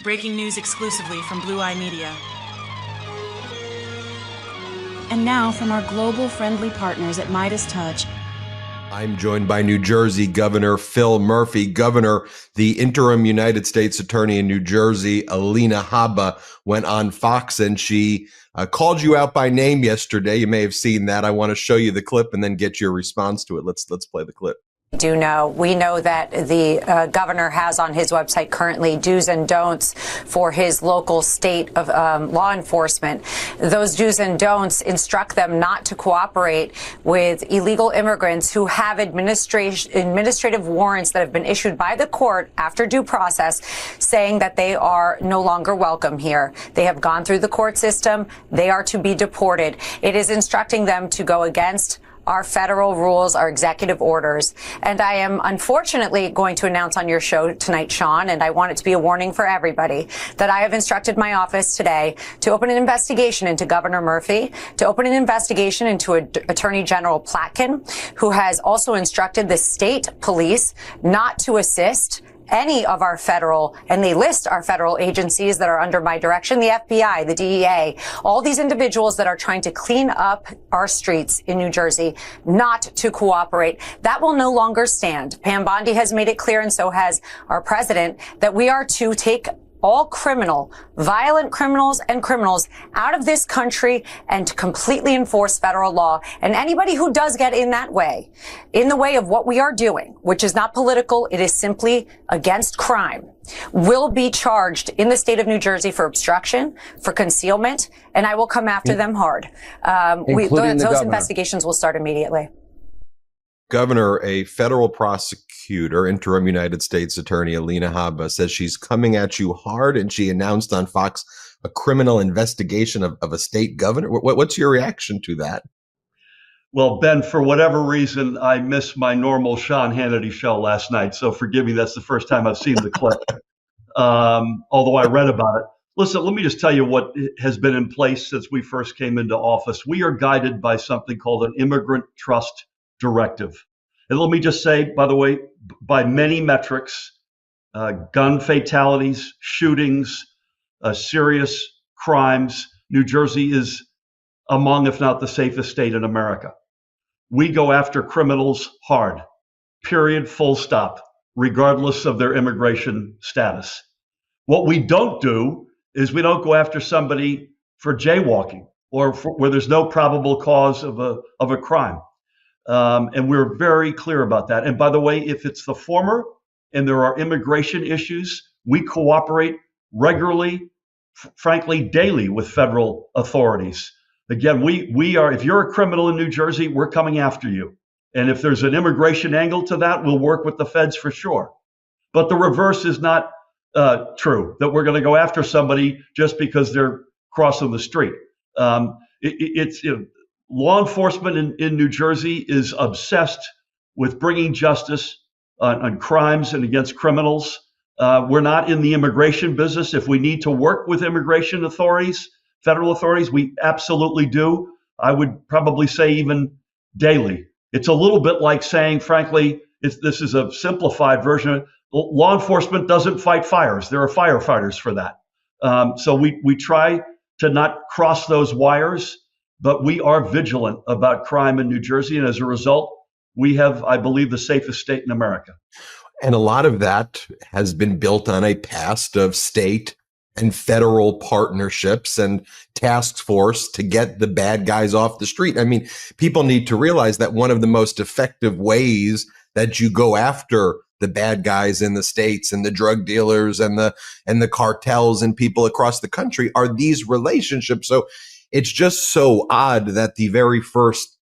Breaking news exclusively from Blue Eye Media. And now from our global friendly partners at Midas Touch. I'm joined by New Jersey Governor Phil Murphy. Governor, the interim United States Attorney in New Jersey, Alina Habba, went on Fox and she called you out by name yesterday. You may have seen that. I want to show you the clip and then get your response to it. Let's play the clip. We know that the governor has on his website currently do's and don'ts for his local state of law enforcement. Those do's and don'ts instruct them not to cooperate with illegal immigrants who have administrative warrants that have been issued by the court after due process saying that they are no longer welcome here. They have gone through the court system. They are to be deported. It is instructing them to go against our federal rules, our executive orders. And I am unfortunately going to announce on your show tonight, Sean, and I want it to be a warning for everybody, that I have instructed my office today to open an investigation into Governor Murphy, to open an investigation into Attorney General Platkin, who has also instructed the state police not to assist any of our federal, and they list our federal agencies that are under my direction, the FBI, the DEA, all these individuals that are trying to clean up our streets in New Jersey, not to cooperate. That will no longer stand. Pam Bondi has made it clear, and so has our president, that we are to take all violent criminals and criminals out of this country and to completely enforce federal law. And anybody who does get in that way, in the way of what we are doing, which is not political, it is simply against crime, will be charged in the state of New Jersey for obstruction, for concealment, and I will come after them hard. Those investigations will start immediately. Governor, a federal prosecutor, interim United States Attorney Alina Habba, says she's coming at you hard, and she announced on Fox a criminal investigation of a state governor. What's your reaction to that? Well, Ben, for whatever reason, I missed my normal Sean Hannity show last night, so forgive me. That's the first time I've seen the clip, although I read about it. Listen, let me just tell you what has been in place since we first came into office. We are guided by something called an immigrant trust directive. And let me just say, by the way, by many metrics, gun fatalities, shootings, serious crimes, New Jersey is among, if not the safest state in America. We go after criminals hard, period, full stop, regardless of their immigration status. What we don't do is we don't go after somebody for jaywalking or where there's no probable cause of a crime. And we're very clear about that. And by the way, if it's the former and there are immigration issues, we cooperate regularly, frankly, daily with federal authorities. Again, we are, if you're a criminal in New Jersey, we're coming after you. And if there's an immigration angle to that, we'll work with the feds for sure. But the reverse is not true, that we're going to go after somebody just because they're crossing the street. Law enforcement in New Jersey is obsessed with bringing justice on crimes and against criminals. We're not in the immigration business. If we need to work with immigration authorities, federal authorities, we absolutely do. I would probably say even daily. It's a little bit like saying, frankly, this is a simplified version. Law enforcement doesn't fight fires. There are firefighters for that. So we try to not cross those wires. But we are vigilant about crime in New Jersey. And as a result, we have, I believe, the safest state in America. And a lot of that has been built on a past of state and federal partnerships and task force to get the bad guys off the street. I mean, people need to realize that one of the most effective ways that you go after the bad guys in the states and the drug dealers and the cartels and people across the country are these relationships. So it's just so odd that the very first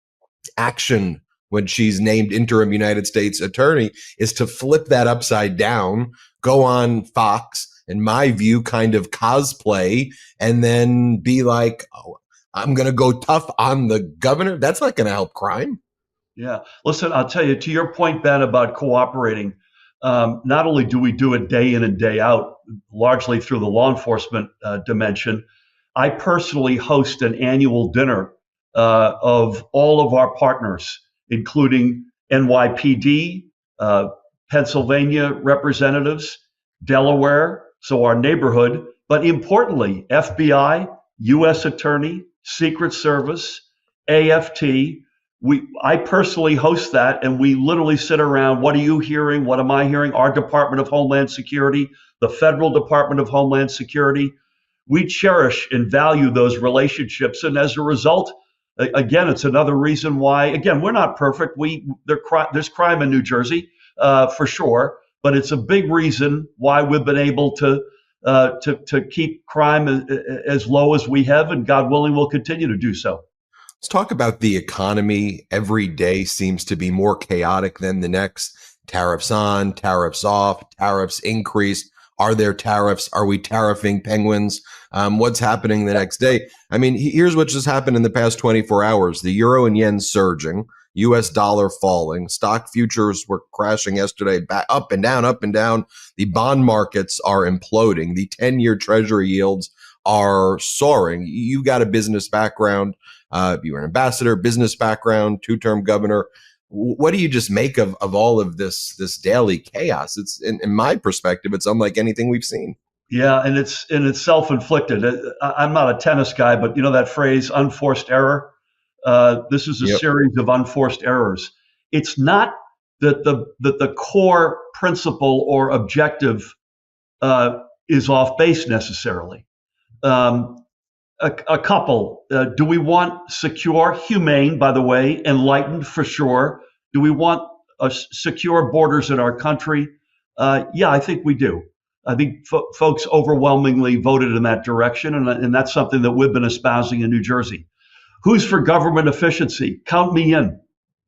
action when she's named interim United States Attorney is to flip that upside down, go on Fox, in my view, kind of cosplay, and then be like, oh, I'm going to go tough on the governor. That's not going to help crime. Yeah. Listen, I'll tell you, to your point, Ben, about cooperating, not only do we do it day in and day out, largely through the law enforcement dimension, I personally host an annual dinner of all of our partners, including NYPD, Pennsylvania representatives, Delaware, So our neighborhood, but importantly, FBI, U.S. Attorney, Secret Service, AFT. I personally host that, and we literally sit around. What are you hearing? What am I hearing? Our Department of Homeland Security, the Federal Department of Homeland Security. We cherish and value those relationships, and as a result, again, it's another reason why. Again, we're not perfect. There's crime in New Jersey for sure, but it's a big reason why we've been able to keep crime as low as we have, and God willing, we'll continue to do so. Let's talk about the economy. Every day seems to be more chaotic than the next. Tariffs on, tariffs off, tariffs increased. Are there tariffs? Are we tariffing penguins? What's happening the next day? I mean, here's what just happened in the past 24 hours. The euro and yen surging, U.S. dollar falling, stock futures were crashing yesterday, back up and down, up and down. The bond markets are imploding. The 10-year treasury yields are soaring. You got a business background. You were an ambassador, business background, two-term governor. What do you just make of all of this daily chaos? It's in my perspective, it's unlike anything we've seen. Yeah, and it's self-inflicted. I'm not a tennis guy, but you know that phrase, unforced error. This is a series of unforced errors. It's not that the core principle or objective is off base necessarily. A couple. Do we want secure, humane, by the way, enlightened for sure? Do we want secure borders in our country? Yeah, I think we do. I think folks overwhelmingly voted in that direction, and that's something that we've been espousing in New Jersey. Who's for government efficiency? Count me in.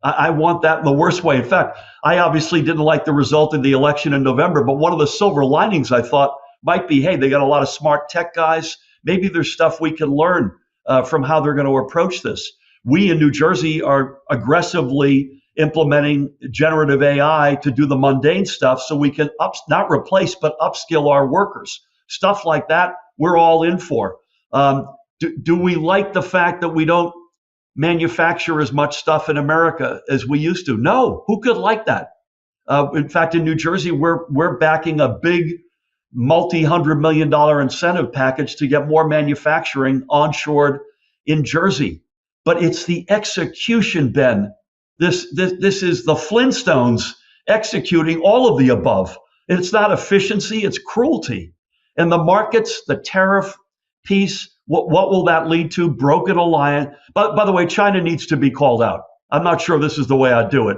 I want that in the worst way. In fact, I obviously didn't like the result of the election in November, but one of the silver linings I thought might be, hey, they got a lot of smart tech guys. Maybe there's stuff we can learn from how they're going to approach this. We in New Jersey are aggressively implementing generative AI to do the mundane stuff so we can not replace, but upskill our workers. Stuff like that, we're all in for. Do we like the fact that we don't manufacture as much stuff in America as we used to? No. Who could like that? In fact, in New Jersey, we're backing a big multi-$100 million incentive package to get more manufacturing onshored in Jersey. But it's the execution, Ben. This is the Flintstones executing all of the above. And it's not efficiency, it's cruelty. And the markets, the tariff piece, what will that lead to? Broken alliance. By the way, China needs to be called out. I'm not sure this is the way I'd do it.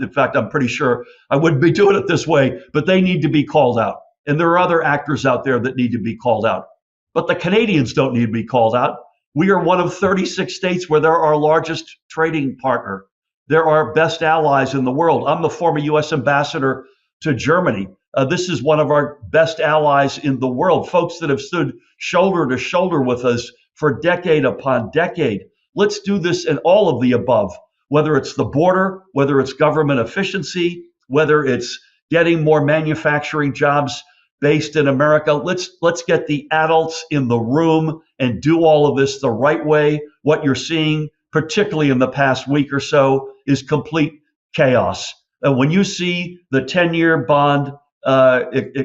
In fact, I'm pretty sure I wouldn't be doing it this way, but they need to be called out. And there are other actors out there that need to be called out. But the Canadians don't need to be called out. We are one of 36 states where they're our largest trading partner. They're our best allies in the world. I'm the former U.S. ambassador to Germany. This is one of our best allies in the world, folks that have stood shoulder to shoulder with us for decade upon decade. Let's do this in all of the above, whether it's the border, whether it's government efficiency, whether it's getting more manufacturing jobs based in America. Let's get the adults in the room and do all of this the right way. What you're seeing, particularly in the past week or so, is complete chaos. And when you see the 10-year bond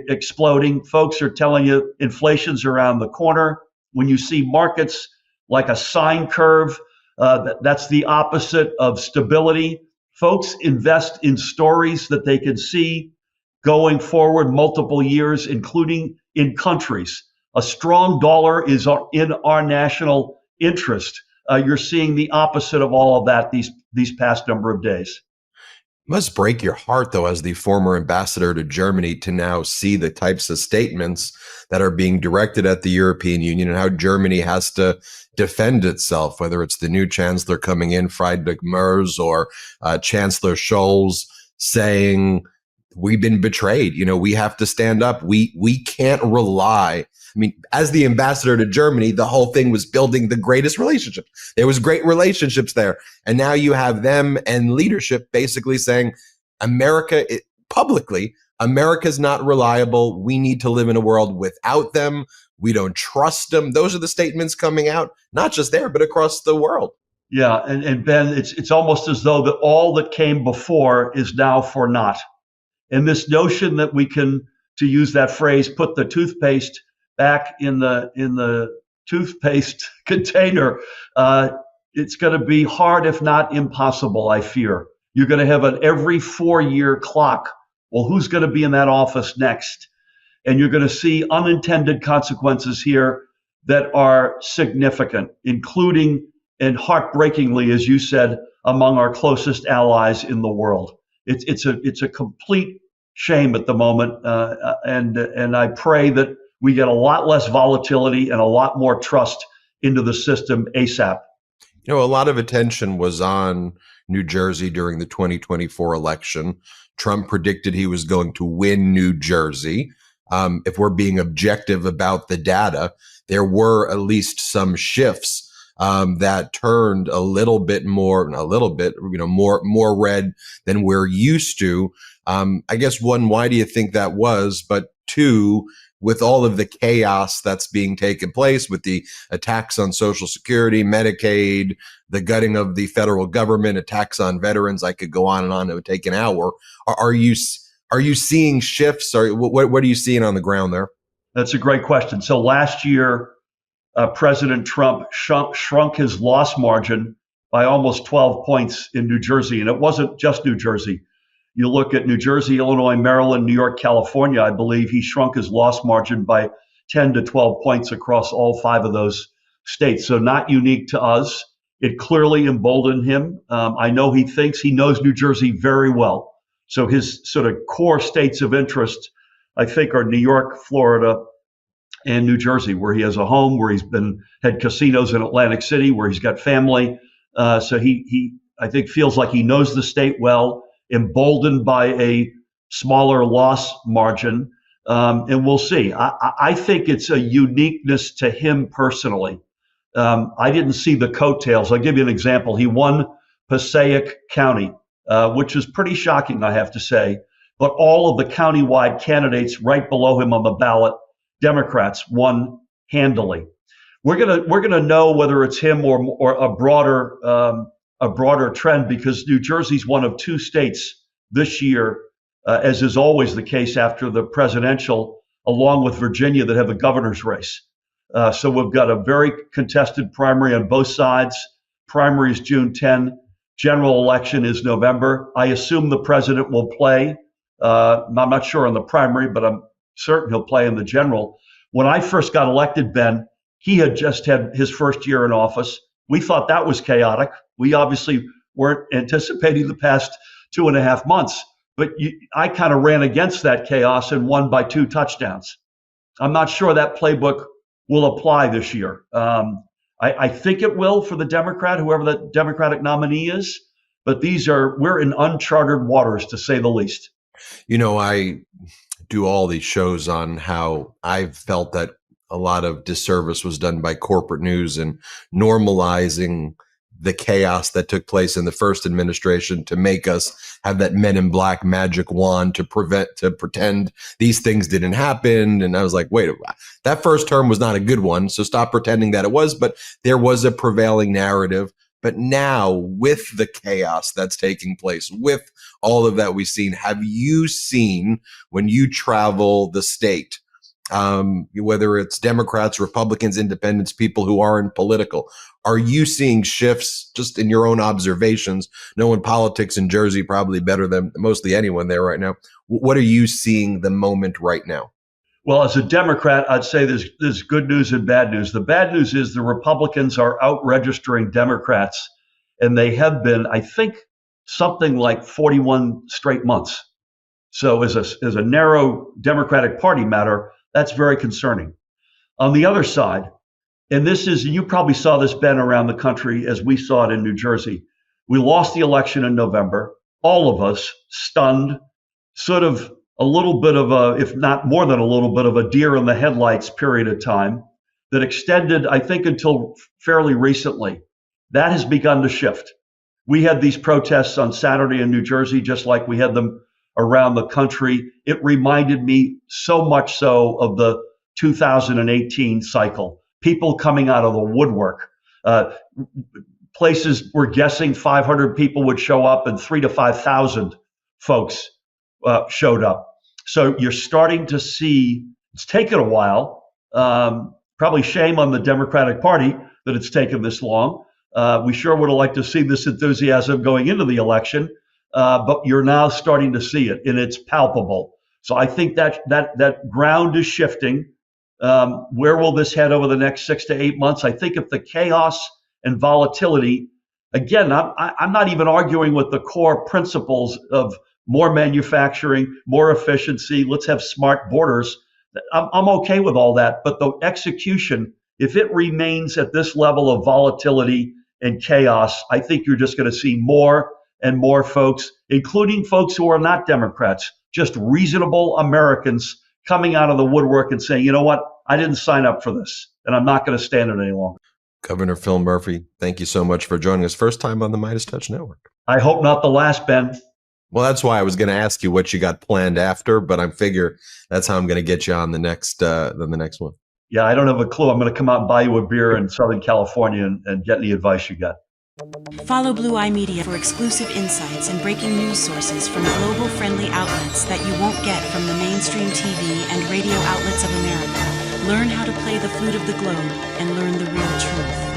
exploding, folks are telling you inflation's around the corner. When you see markets like a sine curve, that's the opposite of stability. Folks invest in stories that they can see going forward multiple years, including in countries. A strong dollar is in our national interest. You're seeing the opposite of all of that these past number of days. It must break your heart, though, as the former ambassador to Germany, to now see the types of statements that are being directed at the European Union and how Germany has to defend itself, whether it's the new chancellor coming in, Friedrich Merz, or Chancellor Scholz saying, we've been betrayed. You know, we have to stand up. We can't rely. I mean, as the ambassador to Germany, the whole thing was building the greatest relationships. There was great relationships there. And now you have them and leadership basically saying, publicly, America's not reliable. We need to live in a world without them. We don't trust them. Those are the statements coming out, not just there, but across the world. Yeah. And Ben, it's almost as though that all that came before is now for naught. And this notion that we can to use that phrase, put the toothpaste back in the toothpaste container, it's going to be hard, if not impossible, I fear. You're going to have an every 4-year clock. Well, who's going to be in that office next? And you're going to see unintended consequences here that are significant, including, and heartbreakingly, as you said, among our closest allies in the world. It's a complete shame at the moment, and I pray that we get a lot less volatility and a lot more trust into the system ASAP. You know, a lot of attention was on New Jersey during the 2024 election. Trump predicted he was going to win New Jersey. If we're being objective about the data, there were at least some shifts that turned a little bit more red than we're used to. I guess one, why do you think that was? But two, with all of the chaos that's being taken place with the attacks on Social Security, Medicaid, the gutting of the federal government, attacks on veterans, I could go on and on. It would take an hour. Are you seeing shifts? Or what are you seeing on the ground there? That's a great question. So last year, President Trump shrunk his loss margin by almost 12 points in New Jersey. And it wasn't just New Jersey. You look at New Jersey, Illinois, Maryland, New York, California, I believe he shrunk his loss margin by 10 to 12 points across all 5 of those states. So not unique to us. It clearly emboldened him. I know he thinks he knows New Jersey very well. So his sort of core states of interest, I think, are New York, Florida, and New Jersey, where he has a home, where he's had casinos in Atlantic City, where he's got family. So he I think feels like he knows the state well, emboldened by a smaller loss margin. And we'll see. I think it's a uniqueness to him personally. I didn't see the coattails. I'll give you an example. He won Passaic County, which is pretty shocking, I have to say. But all of the countywide candidates right below him on the ballot, Democrats, won handily. We're gonna know whether it's him or a broader trend, because New Jersey's one of 2 states this year, as is always the case after the presidential, along with Virginia, that have the governor's race. So we've got a very contested primary on both sides. Primary is June 10. General election is November. I assume the president will play. I'm not sure on the primary, but I'm certain he'll play in the general. When I first got elected, Ben, he had just had his first year in office. We thought that was chaotic. We obviously weren't anticipating the past 2.5 months, but I kind of ran against that chaos and won by 2 touchdowns. I'm not sure that playbook will apply this year. I think it will for the Democrat, whoever the Democratic nominee is, but we're in uncharted waters, to say the least. You know, I do all these shows on how I've felt that a lot of disservice was done by corporate news and normalizing the chaos that took place in the first administration to make us have that Men in Black magic wand to pretend these things didn't happen. And I was like, wait, that first term was not a good one. So stop pretending that it was, but there was a prevailing narrative. But now with the chaos that's taking place, with all of that we've seen, have you seen when you travel the state, whether it's Democrats, Republicans, independents, people who aren't political, are you seeing shifts just in your own observations, knowing politics in Jersey probably better than mostly anyone there right now? What are you seeing the moment right now? Well, as a Democrat, I'd say there's good news and bad news. The bad news is the Republicans are out registering Democrats, and they have been, I think, something like 41 straight months. So as a narrow Democratic Party matter, that's very concerning. On the other side, and you probably saw this, Ben, around the country as we saw it in New Jersey. We lost the election in November, all of us stunned, sort of a little bit of a, if not more than a little bit of a deer in the headlights period of time that extended, I think, until fairly recently. That has begun to shift. We had these protests on Saturday in New Jersey, just like we had them around the country. It reminded me so much so of the 2018 cycle. People coming out of the woodwork. Places were guessing 500 people would show up, and 3,000 to 5,000 folks showed up. So you're starting to see, it's taken a while. Probably shame on the Democratic Party that it's taken this long. We sure would have liked to see this enthusiasm going into the election, but you're now starting to see it, and it's palpable. So I think that ground is shifting. Where will this head over the next 6 to 8 months? I think if the chaos and volatility, again, I'm not even arguing with the core principles of more manufacturing, more efficiency, let's have smart borders. I'm okay with all that, but the execution, if it remains at this level of volatility and chaos, I think you're just going to see more and more folks, including folks who are not Democrats, just reasonable Americans coming out of the woodwork and saying, you know what, I didn't sign up for this, and I'm not going to stand it any longer. Governor Phil Murphy, thank you so much for joining us. First time on the Midas Touch Network. I hope not the last, Ben. Well, that's why I was going to ask you what you got planned after, but I figure that's how I'm going to get you on the next one. Yeah, I don't have a clue. I'm going to come out and buy you a beer in Southern California and get any advice you got. Follow Blue Eye Media for exclusive insights and breaking news sources from global-friendly outlets that you won't get from the mainstream TV and radio outlets of America. Learn how to play the flute of the globe and learn the real truth.